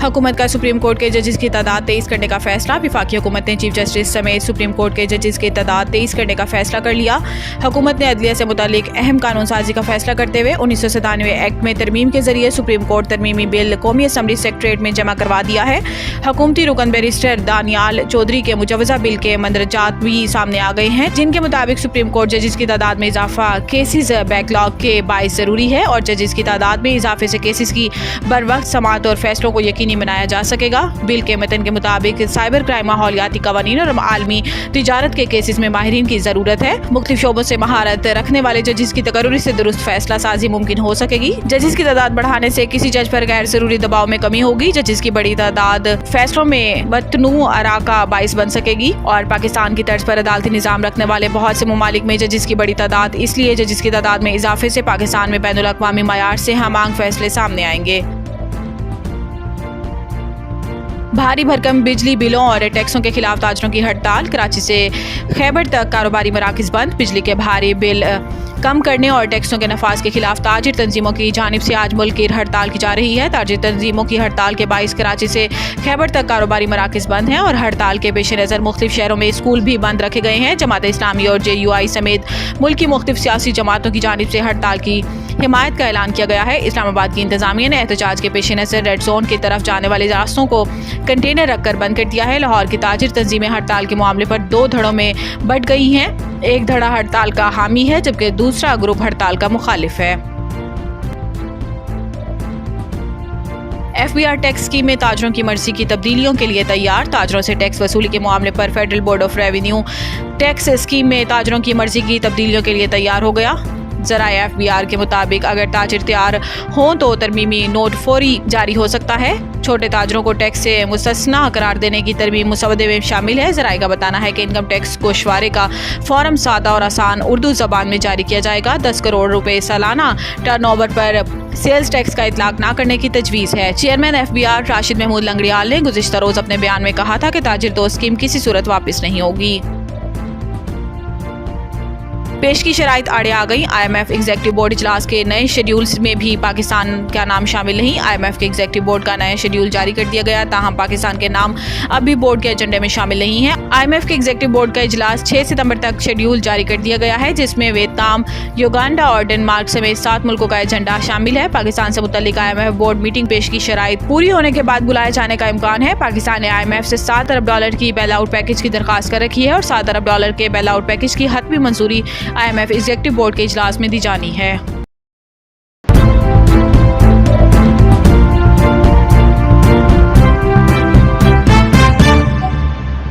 हुकूमत का supreme court के जजेस की तादाद 23 करने का फैसला। वफाकी हुकूमत ने चीफ जस्टिस समेत सुप्रीम कोर्ट के जजेस की तादाद 23 करने का फैसला कर लिया। हुकूमत ने अदलिया से मुतालिक अहम कानून साजी का फैसला करते हुए 1997 एक्ट में तरमीम के जरिए सुप्रीम कोर्ट तरमीमी बिल कौमी असम्बली सेक्रेटरीट में जमा करवा दिया है। हुकूमती रुकन बैरिस्टर दानियाल चौधरी के मुजवजा बिल के मंदरजात भी सामने आ गए हैं, जिनके मुताबिक सुप्रीम कोर्ट जजेस की तादाद में इजाफा केसेस बैकलॉग के बाइस जरूरी है और जजेस की तादाद में इजाफे से केसेस की बर वक्त समाअत और फैसलों को यकीनी बनाया जा सकेगा। बिल के मतन के मुताबिक साइबर क्राइम, माहौलियाती कवानीन और आलमी तिजारत के केसेस में माहिरीन की जरूरत है। मुख्तलिफ शोबों से महारत रखने वाले जजेस की तकर्रुरी से दुरुस्त फैसला साजी मुमकिन हो सकेगी। जजेस की तादाद बढ़ाने से किसी जज पर गैर जरूरी दबाव में कमी होगी। जजेस की बड़ी तादाद फैसलों में बतनू अरा का बाइस बन सकेगी और पाकिस्तान की तर्ज पर अदालती निज़ाम रखने वाले बहुत से ममालिक में जजेस की बड़ी तादाद इसलिए जजेस की तादाद में इजाफे से पाकिस्तान में बैनुल अक़वामी मयार से हमांग फैसले सामने आएंगे। भारी भरकम बिजली बिलों और टैक्सों के खिलाफ ताजरों की हड़ताल। कराची से खैबर तक कारोबारी मराकज़ बंद। बिजली के भारी बिल कम करने और टैक्सों के नफाज के खिलाफ ताजिर तंजीमों की जानिब से आज मुल्क की हड़ताल की जा रही है। ताजिर तंजीमों की हड़ताल के बाइस कराची से खैबर तक कारोबारी मराकज़ बंद हैं और हड़ताल के पेश नज़र मुख्तलिफ शहरों में स्कूल भी बंद रखे गए हैं। जमात इस्लामी और JUI समेत मुल्क की मुख्तलिफ सियासी जमातों की जानिब से हड़ताल की हिमायत का ऐलान किया गया है। इस्लामाबाद की इंतजामिया ने एहतजाज के पेश नज़र रेड जोन की तरफ जाने वाले रास्तों को कंटेनर रखकर बंद कर दिया है। लाहौर की ताजिर तंजीमें हड़ताल के मामले पर दो धड़ों में बंट गई हैं। एक धड़ा हड़ताल का हामी है जबकि दूसरा ग्रुप हड़ताल का मुखालिफ है। FBR टैक्स स्कीम में ताजरों की मर्जी की तब्दीलियों के लिए तैयार। ताजरों से टैक्स वसूली के मामले पर federal board of revenue tax scheme में ताजरों की मर्जी की तब्दीलियों के लिए तैयार हो गया। ज़राए FBR के मुताबिक अगर ताजिर तैयार हों तो तरमीमी नोट फौरी जारी हो सकता है। छोटे ताजरों को टैक्स से मुस्तस्ना करार देने की तरमीम मुसवदे में शामिल है। ज़राए का बताना है कि इनकम टैक्स गोशवारे का फॉर्म सादा और आसान उर्दू ज़बान में जारी किया जाएगा। 10 करोड़ रुपए सालाना टर्नओवर पर सेल्स टैक्स का इतलाक न करने की तजवीज़ है। चेयरमैन FBR राशिद महमूद लंगड़ियाल ने गुज़िश्ता रोज़ अपने बयान में कहा था कि ताजिर दो स्कीम किसी सूरत वापस नहीं होगी। पेश की शराइत आड़े आ गई। IMF एग्जेक्टिव बोर्ड इजलास के नए शेड्यूल्स में भी पाकिस्तान का नाम शामिल नहीं। IMF के एग्जेक्टिव बोर्ड का नया शेड्यूल जारी कर दिया गया, ताहम पाकिस्तान के नाम अब भी बोर्ड के एजेंडे में शामिल नहीं है। IMF के एग्जेक्टिव बोर्ड का इजलास 6 सितंबर तक शेड्यूल जारी कर दिया गया है, जिसमें वियतनाम, युगांडा और डेनमार्क समेत 7 मुल्कों का एजेंडा शामिल है। पाकिस्तान से मुतल्लिक IMF बोर्ड मीटिंग पेश की शराइत पूरी होने के बाद बुलाए जाने का इम्कान है। पाकिस्तान ने IMF से $7 अरब की बेल आउट पैकेज की दरख्वास्त कर रखी है और $7 अरब के बेल आउट पैकेज की हतमी मंजूरी IMF एग्जेक्टिव बोर्ड के इजलास में दी जानी है।